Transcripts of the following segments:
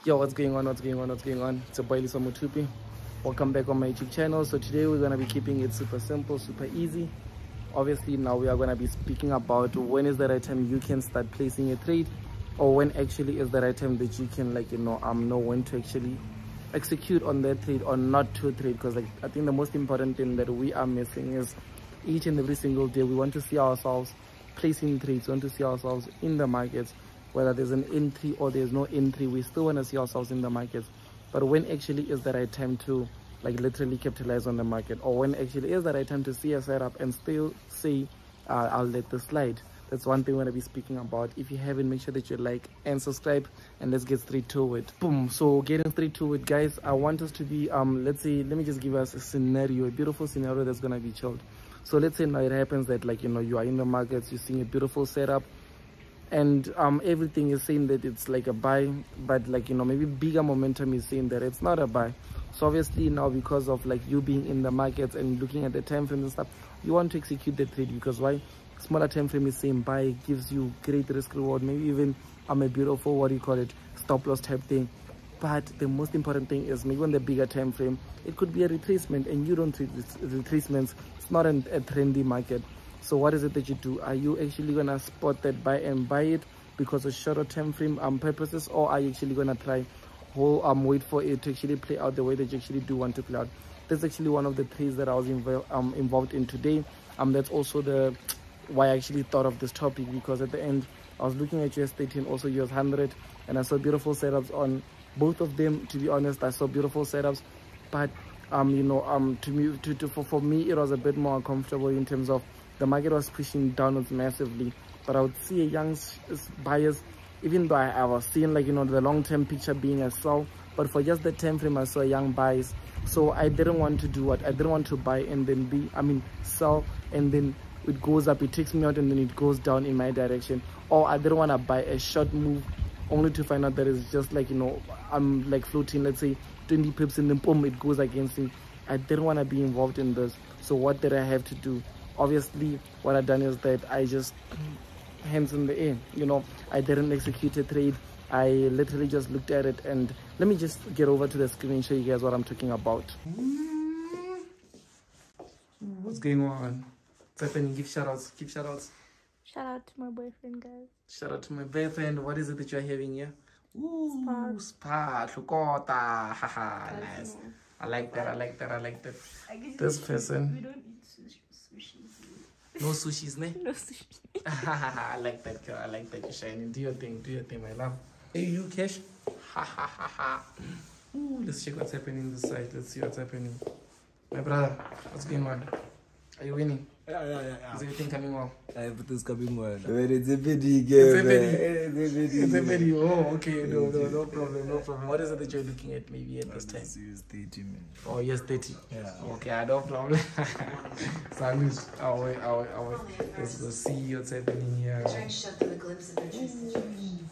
Yo, what's going on? It's a boy Lesiba Mothupi. Welcome back on my YouTube channel. So today we're going to be keeping it super simple, super easy. Obviously now we are going to be speaking about when is the right time you can start placing a trade, or when actually is the right time that you can know when to actually execute on that trade or not to trade. Because I think the most important thing that we are missing is each and every single day we want to see ourselves placing trades, we want to see ourselves in the markets. Whether there's an entry or there's no entry, we still want to see ourselves in the markets. But when actually is the right time to literally capitalize on the market, or when actually is the right time to see a setup and still say I'll let this slide? That's one thing we're going to be speaking about. If you haven't, make sure that you like and subscribe, and let's get straight to it. Boom. So getting straight to it, guys, I want us to be let me just give us a scenario, a beautiful scenario that's going to be chilled. So let's say now it happens that you are in the markets, you're seeing a beautiful setup, and everything is saying that it's like a buy, but maybe bigger momentum is saying that it's not a buy. So obviously now, because of you being in the markets and looking at the time frames and stuff, you want to execute the trade. Because why? Smaller time frame is saying buy, gives you great risk reward, maybe even a beautiful stop loss type thing. But the most important thing is maybe on the bigger time frame it could be a retracement, and you don't trade retracements. It's not a trendy market. So what is it that you do? Are you actually gonna spot that buy and buy it because of shorter time frame purposes, or are you actually gonna try wait for it to actually play out the way that you actually do want to play out? That's actually one of the trades that I was involved in today. That's also why I actually thought of this topic, because at the end I was looking at US30 and also US100, and I saw beautiful setups on both of them. To be honest, I saw beautiful setups, but for me it was a bit more uncomfortable in terms of the market was pushing downwards massively. But I would see a young buyers, even though I was seeing the long-term picture being a sell, but for just the time frame I saw young buys. So I didn't want to do what? I didn't want to buy and then sell, and then it goes up, it takes me out, and then it goes down in my direction. Or I didn't want to buy a short move only to find out that it's just I'm floating, let's say 20 pips, and then boom, it goes against me. I didn't want to be involved in this. So what did I have to do? Obviously what I done is that I just hands in the air, I didn't execute a trade. I literally just looked at it. And let me just get over to the screen and show you guys what I'm talking about. What's going on? What's happening? Give shout outs. Shout out to my boyfriend, guys. Shout out to my boyfriend. What is it that you're having here? Ooh, spa, chukota. Haha, nice. I like that. This person. We don't eat sushi. No sushis, ne? No sushi. I like that, girl. I like that you're shining. Do your thing, my love. Hey, you, Cash. Ooh, let's check what's happening this side. Let's see what's happening. My brother, what's going on? Are you winning? Yeah. Is everything coming well? Everything's coming well. It's a video. Oh, okay. No problem. What is it that you're looking at maybe at this time? US30, man. Oh, yes, 30. Yeah. Okay, no problem. Salute. I'll wait. Let's go see what's happening here. Trying to shut them a glimpse of their true situation.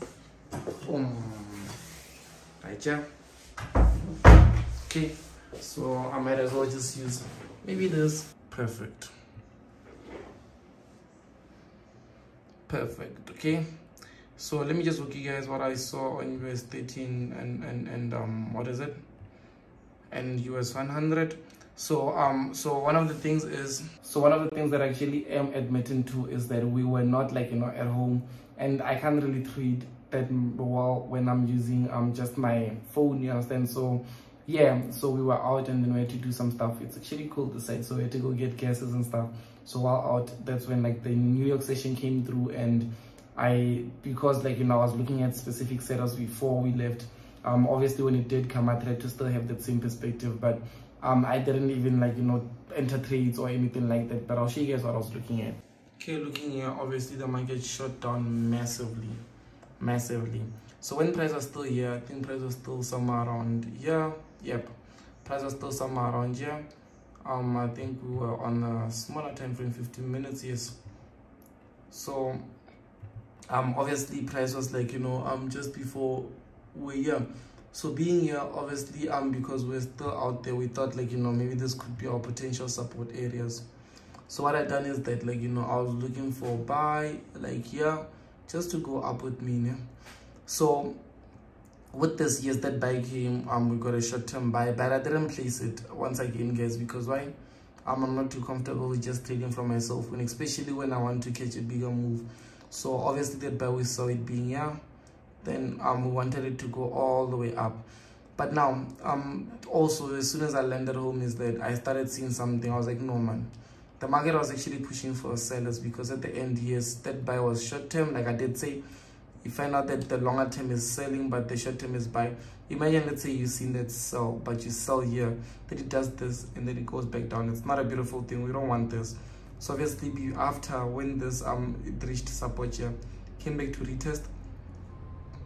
Boom. Right, yeah. Okay. So I might as well just use maybe this. Perfect. Okay, so let me just look you guys what I saw on US 13 and what is it, and US 100. So one of the things that I actually am admitting to is that we were not at home, and I can't really trade that well when I'm using just my phone, you understand? So yeah, so we were out and then we had to do some stuff. It's actually cold this side, so we had to go get gases and stuff. So while out, that's when the New York session came through, and because I was looking at specific setups before we left. Obviously when it did come, I tried to still have that same perspective, but I didn't even enter trades or anything like that. But I'll show you guys what I was looking at. Okay, looking here, obviously the market shot down massively. So when price was still here, I think price was still somewhere around here. Yep, price was still somewhere around here. I think we were on a smaller time frame, 15 minutes, yes. So obviously price was just before we're here. So being here, obviously because we're still out there, we thought maybe this could be our potential support areas. So what I done is that I was looking for buy here just to go up with me, yeah? So with this, yes, that buy came, we got a short-term buy, but I didn't place it once again, guys, because why? I'm not too comfortable with just trading from myself, and especially when I want to catch a bigger move. So obviously that buy, we saw it being here, then we wanted it to go all the way up. But now also, as soon as I landed home, is that I started seeing something. I was like, no man, the market was actually pushing for sellers, because at the end, yes, that buy was short-term, like I did say. You find out that the longer term is selling, but the short term is buy. Imagine, let's say you've seen that sell, but you sell here, then it does this, and then it goes back down. It's not a beautiful thing. We don't want this. So obviously, after when this it reached support here, came back to retest,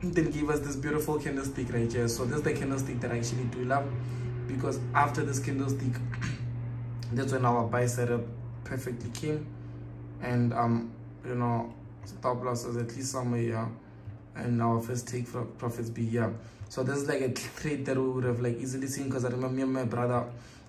then give us this beautiful candlestick right here. So this is the candlestick that I actually do love, because after this candlestick, that's when our buy setup perfectly came, and you know, stop losses at least somewhere here, and our first take profits be here. So this is like a trade that we would have like easily seen, because I remember me and my brother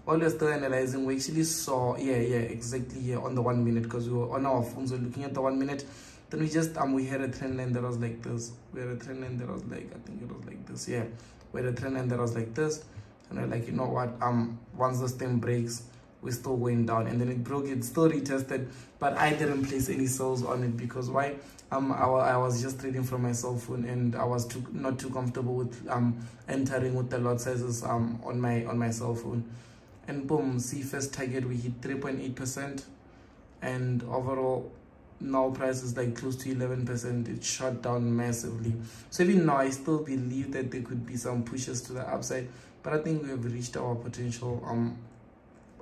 always still analyzing. We actually saw exactly here on the 1 minute, because we were on our phones, we were looking at the 1 minute. Then we just we had a trend line that was like this. We had a trend line that was like, I think it was like this. Yeah, we had a trend line that was like this, and we're like, you know what, once the stem breaks, we're still going down. And then it broke, it still retested, but I didn't place any sells on it, because why? I was just trading from my cell phone, and I was not too comfortable with entering with the lot sizes on my cell phone. And boom, see, first target we hit 3.8%, and overall now price is like close to 11%. It shot down massively. So even now I still believe that there could be some pushes to the upside, but I think we have reached our potential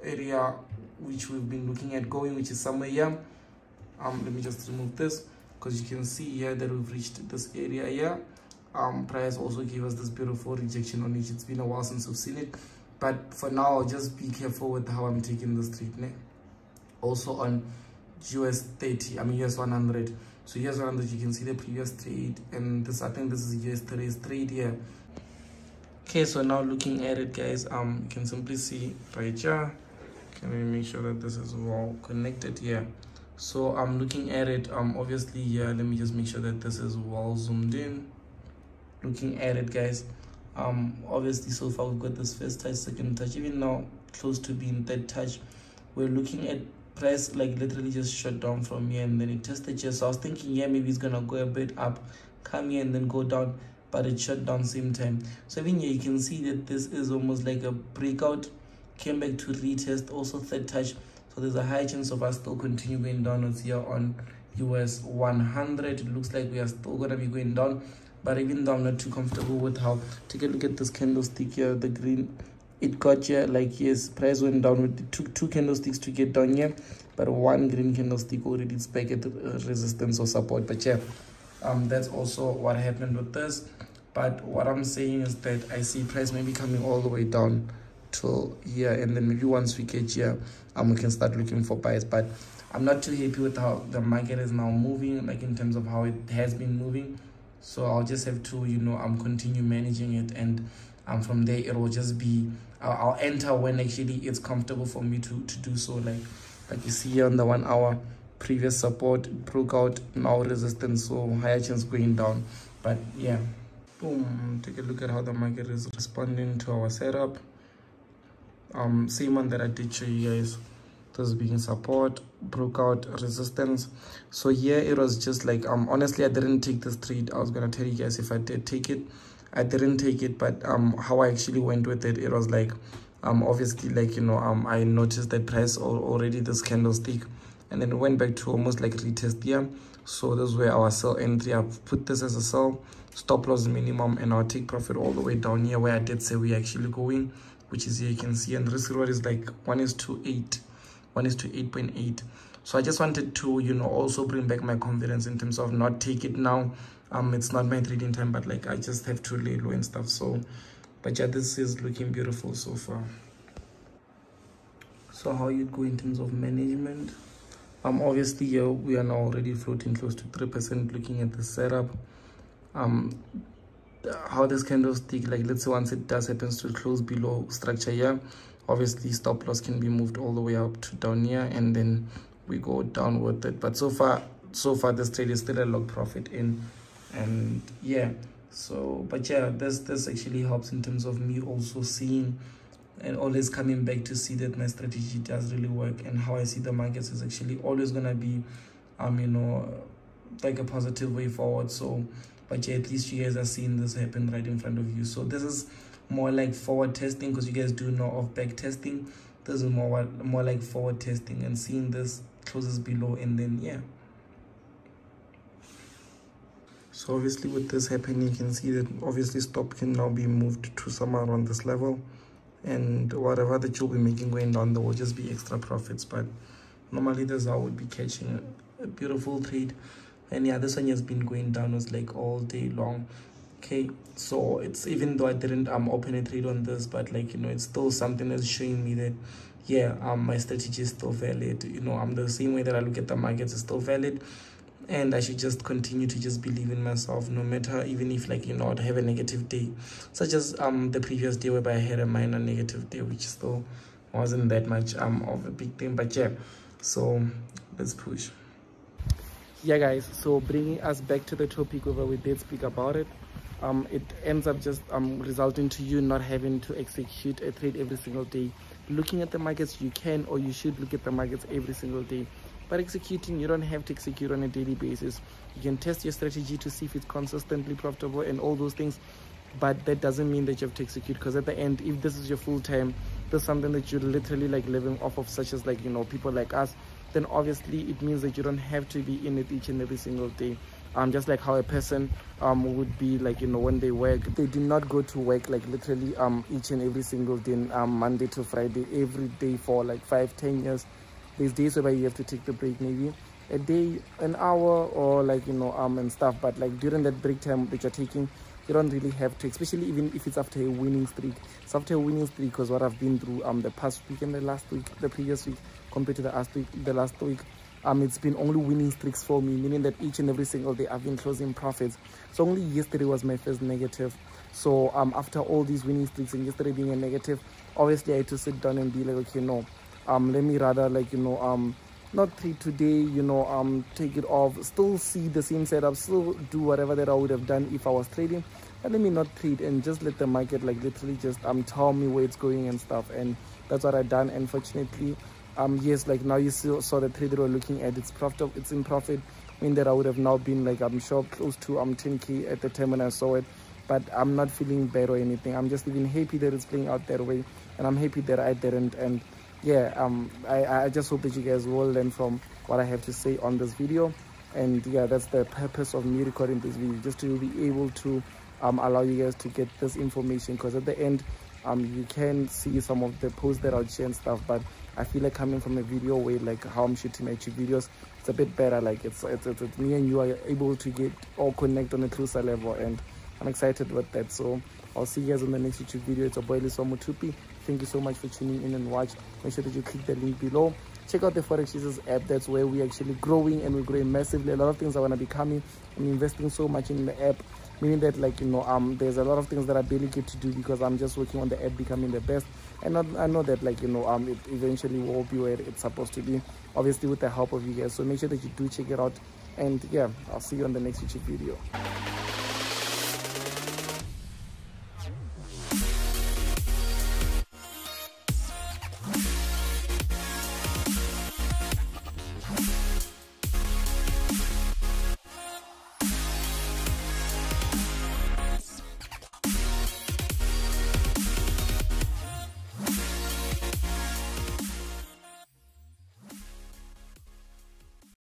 area which we've been looking at going, which is somewhere here. Let me just remove this, because you can see here that we've reached this area here. Price also gave us this beautiful rejection on it. It's been a while since we've seen it, but for now I'll just be careful with how I'm taking this trade. Also on US 30, US 100. So US 100, you can see the previous trade, and this, I think this is US 30 trade here. Okay, so now looking at it, guys, you can simply see right here. Can we make sure that this is well connected here? So I'm looking at it, obviously, yeah, let me just make sure that this is well zoomed in. Looking at it, guys, obviously so far we've got this first touch, second touch, even now close to being third touch. We're looking at price like literally just shut down from here, and then it tested here. So I was thinking, yeah, maybe it's gonna go a bit up, come here and then go down, but it shut down same time. So even here you can see that this is almost like a breakout, came back to retest, also third touch. So there's a high chance of us still continue going downwards here on US 100. It looks like we are still gonna be going down, but even though I'm not too comfortable with how, take a look at this candlestick here, the green, it got here, like, yes, price went down. It took two candlesticks to get down here, but one green candlestick already is back at resistance or support. But yeah, that's also what happened with this. But what I'm saying is that I see price maybe coming all the way down till here, and then maybe once we get here, we can start looking for buys. But I'm not too happy with how the market is now moving, like in terms of how it has been moving. So I'll just have to, you know, continue managing it, and from there it will just be, I'll enter when actually it's comfortable for me to do so. Like you see here on the 1 hour, previous support, it broke out, now resistance, so higher chance going down. But yeah, boom, take a look at how the market is responding to our setup. Same one that I did show you guys. This being support, broke out, resistance. So here it was just like, honestly, I didn't take this trade. I was gonna tell you guys if I did take it. I didn't take it, but how I actually went with it, it was like, obviously, like, you know, I noticed that price already this candlestick, and then it went back to almost like retest here. So this is where our sell entry, I've put this as a sell, stop loss minimum, and I'll take profit all the way down here where I did say we're actually going, which is here you can see, and risk reward is like 1:8, 1:8.8. So I just wanted to, you know, also bring back my confidence in terms of not take it now. It's not my trading time, but like I just have to lay low and stuff. So, but yeah, this is looking beautiful so far. So how you go in terms of management? Obviously here we are now already floating close to 3%. Looking at the setup, how this candlestick, like, let's say once it does happens to close below structure here, obviously stop loss can be moved all the way up to down here, and then we go down with it. But so far this trade is still a log profit in. And yeah, So but yeah, this actually helps in terms of me also seeing and always coming back to see that my strategy does really work, and how I see the markets is actually always gonna be you know, like a positive way forward. So but yeah, at least you guys are seeing this happen right in front of you. So this is more like forward testing, because you guys do know of back testing. This is more like forward testing, and seeing this closes below, and then yeah. So obviously with this happening, you can see that obviously stop can now be moved to somewhere around this level, and whatever that you'll be making going down, there will just be extra profits. But normally this I would be catching a beautiful trade. And yeah, this one has been going downwards like all day long. Okay, so it's, even though I didn't open a trade on this, but like, you know, it's still something that's showing me that yeah, my strategy is still valid. You know, the same way that I look at the markets is still valid, and I should just continue to just believe in myself, no matter, even if, like, you know, I'd have a negative day, such as the previous day whereby I had a minor negative day, which still wasn't that much of a big thing. But yeah, so let's push. Yeah guys, so bringing us back to the topic where we did speak about it, it ends up just resulting to you not having to execute a trade every single day. Looking at the markets, you can, or you should look at the markets every single day, but executing, you don't have to execute on a daily basis. You can test your strategy to see if it's consistently profitable and all those things, but that doesn't mean that you have to execute, because at the end, if this is your full time, there's something that you're literally like living off of, such as, like, you know, people like us, then obviously it means that you don't have to be in it each and every single day. Just like how a person would be, like, you know, when they work, they do not go to work like literally each and every single day, Monday to Friday, every day for like 5-10 years. There's days where you have to take the break, maybe a day, an hour, or like, you know, and stuff. But like during that break time that you're taking, you don't really have to, especially even if it's after a winning streak. It's after a winning streak, because what I've been through the past week and the last week, the previous week compared to the last week, it's been only winning streaks for me, meaning that each and every single day I've been closing profits. So only yesterday was my first negative. So after all these winning streaks and yesterday being a negative, obviously I had to sit down and be like, okay, no, let me rather, like, you know, not trade today, you know, take it off, still see the same setup, still do whatever that I would have done if I was trading, but let me not trade and just let the market, like, literally just tell me where it's going and stuff. And that's what I done. And fortunately, yes, like now you saw the trade that we're looking at, it's profitable, it's in profit. I mean that I would have now been, like, I'm sure close to 10k at the time when I saw it, but I'm not feeling bad or anything. I'm just even happy that it's playing out that way, and I'm happy that I didn't. And yeah, I just hope that you guys will learn from what I have to say on this video. And yeah, that's the purpose of me recording this video, just to be able to allow you guys to get this information, because at the end you can see some of the posts that I'll share and stuff, but I feel like coming from a video way, like how I'm shooting my YouTube videos, it's a bit better. Like it's me and you are able to get or connect on a closer level, and I'm excited with that. So I'll see you guys on the next YouTube video. It's a boy Lesiba Mothupi. Thank you so much for tuning in and watch. Make sure that you click the link below. Check out the Forex Jesus app. That's where we're actually growing, and we're growing massively. A lot of things are going to be coming. I'm investing so much in the app, meaning that, like, you know, there's a lot of things that I barely get to do because I'm just working on the app becoming the best. And I know that, like, you know, it eventually will be where it's supposed to be, obviously with the help of you guys. So make sure that you do check it out. And yeah, I'll see you on the next YouTube video.